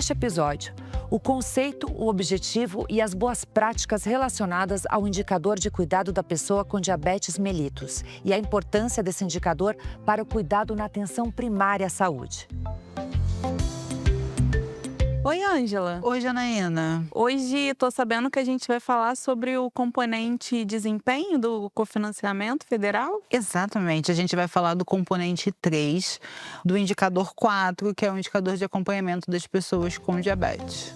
neste episódio, o conceito, o objetivo e as boas práticas relacionadas ao indicador de cuidado da pessoa com diabetes mellitus e a importância desse indicador para o cuidado na atenção primária à saúde. Oi, Ângela. Oi, Janaína. Hoje estou sabendo que a gente vai falar sobre o componente desempenho do cofinanciamento federal. Exatamente, a gente vai falar do componente 3, do indicador 4, que é o indicador de acompanhamento das pessoas com diabetes.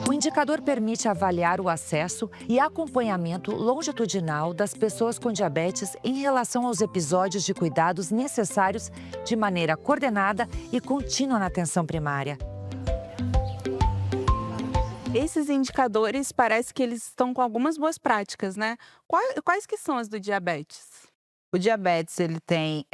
O indicador permite avaliar o acesso e acompanhamento longitudinal das pessoas com diabetes em relação aos episódios de cuidados necessários de maneira coordenada e contínua na atenção primária. Esses indicadores parece que eles estão com algumas boas práticas, né? Quais que são as do diabetes? O diabetes ele tem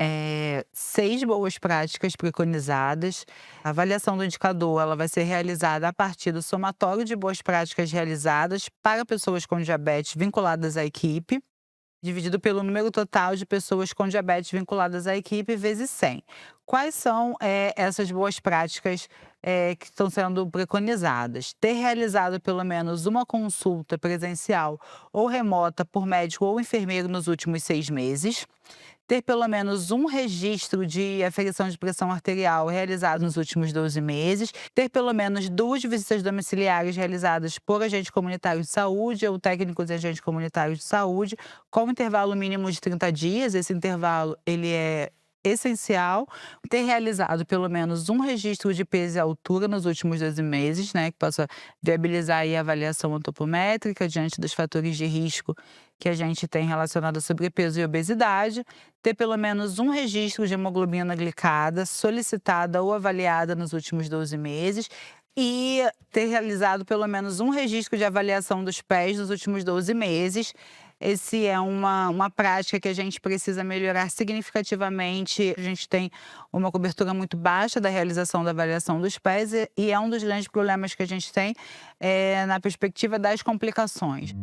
6 boas práticas preconizadas. A avaliação do indicador ela vai ser realizada a partir do somatório de boas práticas realizadas para pessoas com diabetes vinculadas à equipe, dividido pelo número total de pessoas com diabetes vinculadas à equipe, vezes 100. Quais são essas boas práticas que estão sendo preconizadas? Ter realizado pelo menos uma consulta presencial ou remota por médico ou enfermeiro nos últimos 6 meses. Ter pelo menos um registro de aferição de pressão arterial realizado nos últimos 12 meses. Ter pelo menos 2 visitas domiciliares realizadas por agente comunitário de saúde ou técnicos e agentes comunitários de saúde, com intervalo mínimo de 30 dias. Esse intervalo ele é essencial. Ter realizado pelo menos um registro de peso e altura nos últimos 12 meses, né, que possa viabilizar aí a avaliação antropométrica diante dos fatores de risco que a gente tem relacionado a sobrepeso e obesidade. Ter pelo menos um registro de hemoglobina glicada solicitada ou avaliada nos últimos 12 meses. E ter realizado pelo menos um registro de avaliação dos pés nos últimos 12 meses. Esse é uma prática que a gente precisa melhorar significativamente. A gente tem uma cobertura muito baixa da realização da avaliação dos pés e é um dos grandes problemas que a gente tem na perspectiva das complicações.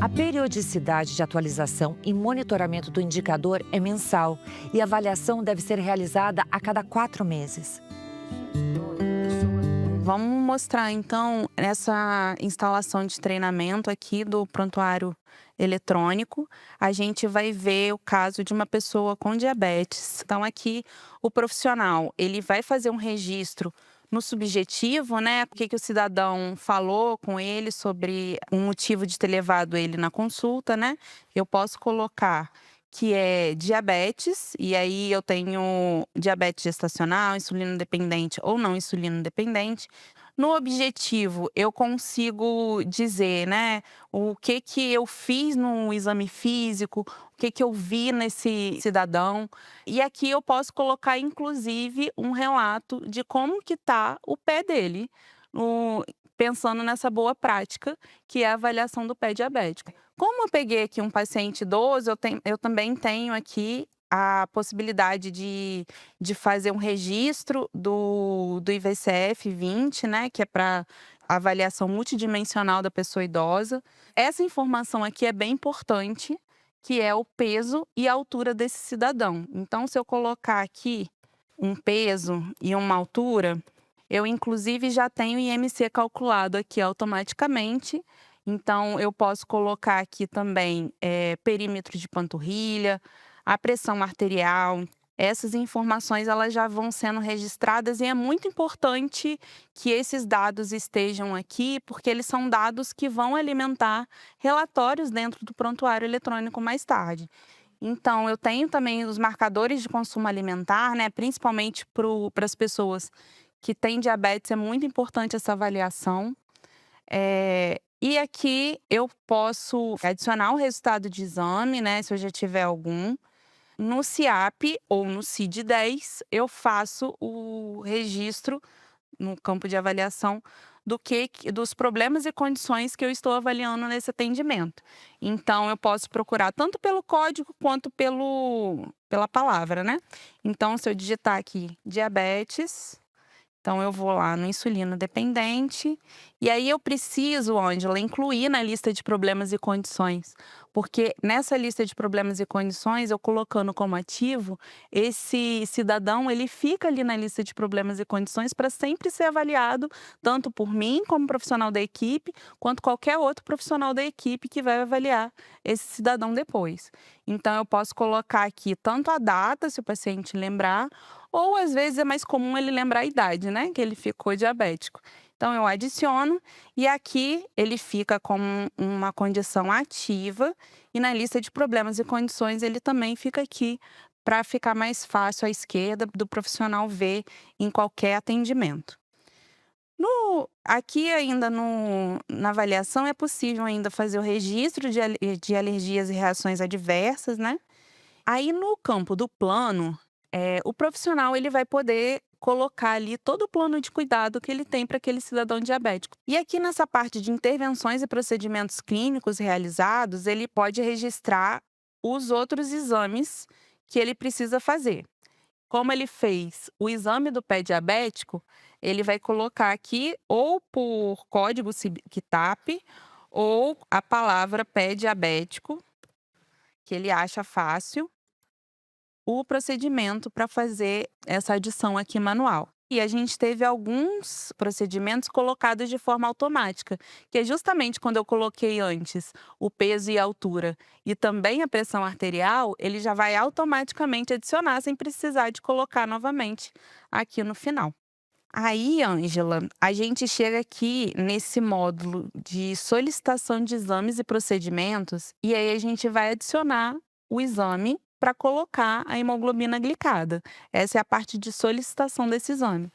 A periodicidade de atualização e monitoramento do indicador é mensal e a avaliação deve ser realizada a cada 4 meses. Vamos mostrar, então, essa instalação de treinamento aqui do prontuário eletrônico. A gente vai ver o caso de uma pessoa com diabetes. Então, aqui, o profissional, ele vai fazer um registro no subjetivo, né? O que o cidadão falou com ele sobre o motivo de ter levado ele na consulta, né? Eu posso colocar que é diabetes, e aí eu tenho diabetes gestacional, insulino dependente ou não insulino dependente. No objetivo, eu consigo dizer, né, o que eu fiz no exame físico, o que eu vi nesse cidadão. E aqui eu posso colocar, inclusive, um relato de como que tá o pé dele, pensando nessa boa prática, que é a avaliação do pé diabético. Como eu peguei aqui um paciente idoso, eu também tenho aqui a possibilidade de fazer um registro do IVCF 20, né, que é para avaliação multidimensional da pessoa idosa. Essa informação aqui é bem importante, que é o peso e a altura desse cidadão. Então, se eu colocar aqui um peso e uma altura, eu inclusive já tenho o IMC calculado aqui automaticamente. Então, eu posso colocar aqui também perímetro de panturrilha, a pressão arterial. Essas informações elas já vão sendo registradas e é muito importante que esses dados estejam aqui, porque eles são dados que vão alimentar relatórios dentro do prontuário eletrônico mais tarde. Então, eu tenho também os marcadores de consumo alimentar, né? Principalmente para as pessoas que têm diabetes, é muito importante essa avaliação. E aqui eu posso adicionar o resultado de exame, né, se eu já tiver algum. No CIAP ou no CID-10, eu faço o registro no campo de avaliação dos problemas e condições que eu estou avaliando nesse atendimento. Então, eu posso procurar tanto pelo código quanto pela palavra, né? Então, se eu digitar aqui diabetes, Então eu vou lá no insulino dependente, e aí eu preciso, Ângela, incluir na lista de problemas e condições, porque nessa lista de problemas e condições, eu colocando como ativo, esse cidadão ele fica ali na lista de problemas e condições para sempre ser avaliado, tanto por mim como profissional da equipe, quanto qualquer outro profissional da equipe que vai avaliar esse cidadão depois. Então eu posso colocar aqui tanto a data, se o paciente lembrar, ou às vezes é mais comum ele lembrar a idade, né, que ele ficou diabético. Então eu adiciono e aqui ele fica como uma condição ativa e na lista de problemas e condições ele também fica aqui para ficar mais fácil à esquerda do profissional ver em qualquer atendimento. Aqui ainda na avaliação é possível ainda fazer o registro de alergias e reações adversas, né? Aí no campo do plano, o profissional ele vai poder colocar ali todo o plano de cuidado que ele tem para aquele cidadão diabético. E aqui nessa parte de intervenções e procedimentos clínicos realizados, ele pode registrar os outros exames que ele precisa fazer. Como ele fez o exame do pé diabético, ele vai colocar aqui ou por código CITAP ou a palavra pé diabético, que ele acha fácil o procedimento para fazer essa adição aqui manual. E a gente teve alguns procedimentos colocados de forma automática, que é justamente quando eu coloquei antes o peso e a altura e também a pressão arterial, ele já vai automaticamente adicionar sem precisar de colocar novamente aqui no final. Aí, Ângela, a gente chega aqui nesse módulo de solicitação de exames e procedimentos, e aí a gente vai adicionar o exame para colocar a hemoglobina glicada. Essa é a parte de solicitação desse exame.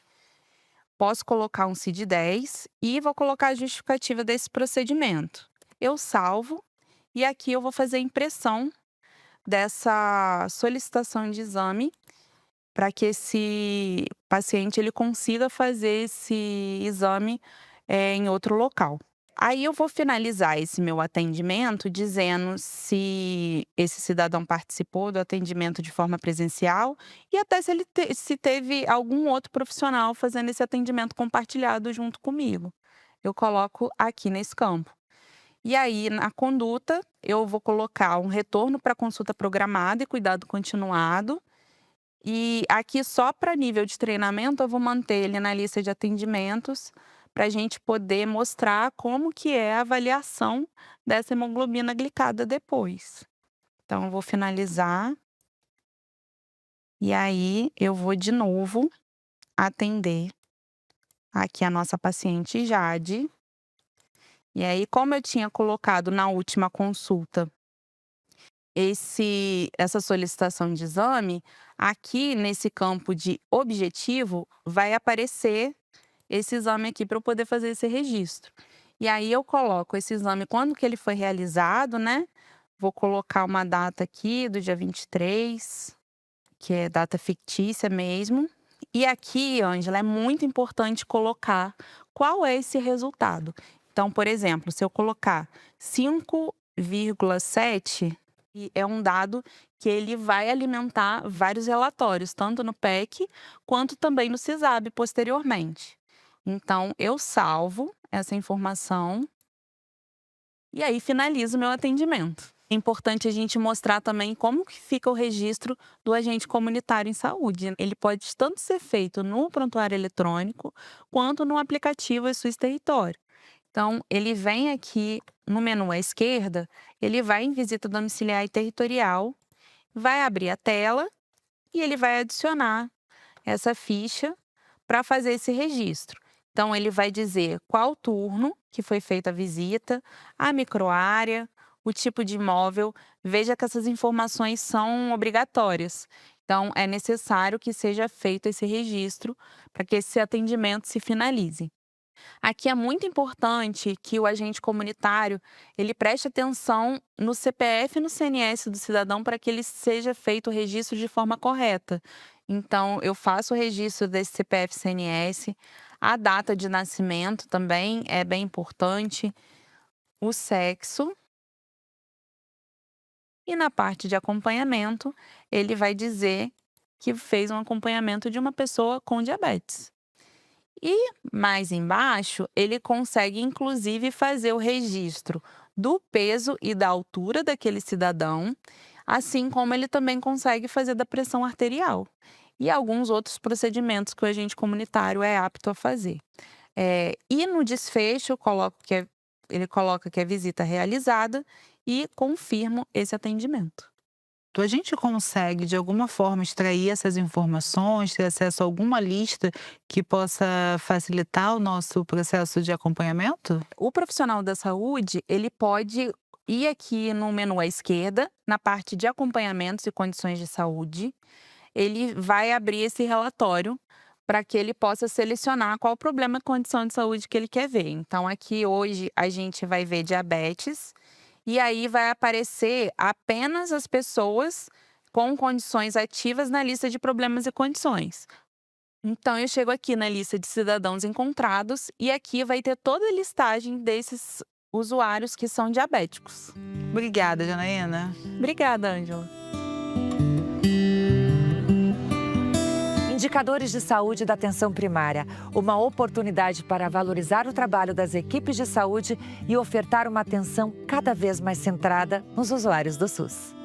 Posso colocar um CID-10 e vou colocar a justificativa desse procedimento. Eu salvo e aqui eu vou fazer a impressão dessa solicitação de exame para que esse paciente ele consiga fazer esse exame, em outro local. Aí eu vou finalizar esse meu atendimento dizendo se esse cidadão participou do atendimento de forma presencial e até se teve algum outro profissional fazendo esse atendimento compartilhado junto comigo. Eu coloco aqui nesse campo. E aí, na conduta, eu vou colocar um retorno para consulta programada e cuidado continuado. E aqui só para nível de treinamento eu vou manter ele na lista de atendimentos, para a gente poder mostrar como que é a avaliação dessa hemoglobina glicada depois. Então eu vou finalizar, e aí eu vou de novo atender aqui a nossa paciente Jade. E aí, como eu tinha colocado na última consulta essa solicitação de exame, aqui nesse campo de objetivo, vai aparecer esse exame aqui para eu poder fazer esse registro. E aí eu coloco esse exame quando que ele foi realizado, né? Vou colocar uma data aqui do dia 23, que é data fictícia mesmo. E aqui, Ângela, é muito importante colocar qual é esse resultado. Então, por exemplo, se eu colocar 5,7, e é um dado que ele vai alimentar vários relatórios, tanto no PEC quanto também no CISAB posteriormente. Então, eu salvo essa informação e aí finalizo meu atendimento. É importante a gente mostrar também como que fica o registro do agente comunitário em saúde. Ele pode tanto ser feito no prontuário eletrônico quanto no aplicativo SUS Território. Então, ele vem aqui no menu à esquerda, ele vai em visita domiciliar e territorial, vai abrir a tela e ele vai adicionar essa ficha para fazer esse registro. Então, ele vai dizer qual turno que foi feita a visita, a microárea, o tipo de imóvel. Veja que essas informações são obrigatórias. Então, é necessário que seja feito esse registro para que esse atendimento se finalize. Aqui é muito importante que o agente comunitário, ele preste atenção no CPF e no CNS do cidadão para que ele seja feito o registro de forma correta. Então, eu faço o registro desse CPF e CNS, a data de nascimento também é bem importante, o sexo. E na parte de acompanhamento, ele vai dizer que fez um acompanhamento de uma pessoa com diabetes. E mais embaixo, ele consegue inclusive fazer o registro do peso e da altura daquele cidadão, assim como ele também consegue fazer da pressão arterial e alguns outros procedimentos que o agente comunitário é apto a fazer. E no desfecho, ele coloca que é visita realizada e confirma esse atendimento. A gente consegue, de alguma forma, extrair essas informações, ter acesso a alguma lista que possa facilitar o nosso processo de acompanhamento? O profissional da saúde, ele pode ir aqui no menu à esquerda, na parte de acompanhamentos e condições de saúde. Ele vai abrir esse relatório para que ele possa selecionar qual o problema e condição de saúde que ele quer ver. Então, aqui hoje a gente vai ver diabetes, e aí vai aparecer apenas as pessoas com condições ativas na lista de problemas e condições. Então, eu chego aqui na lista de cidadãos encontrados e aqui vai ter toda a listagem desses usuários que são diabéticos. Obrigada, Janaína. Obrigada, Ângela. Indicadores de saúde da atenção primária, uma oportunidade para valorizar o trabalho das equipes de saúde e ofertar uma atenção cada vez mais centrada nos usuários do SUS.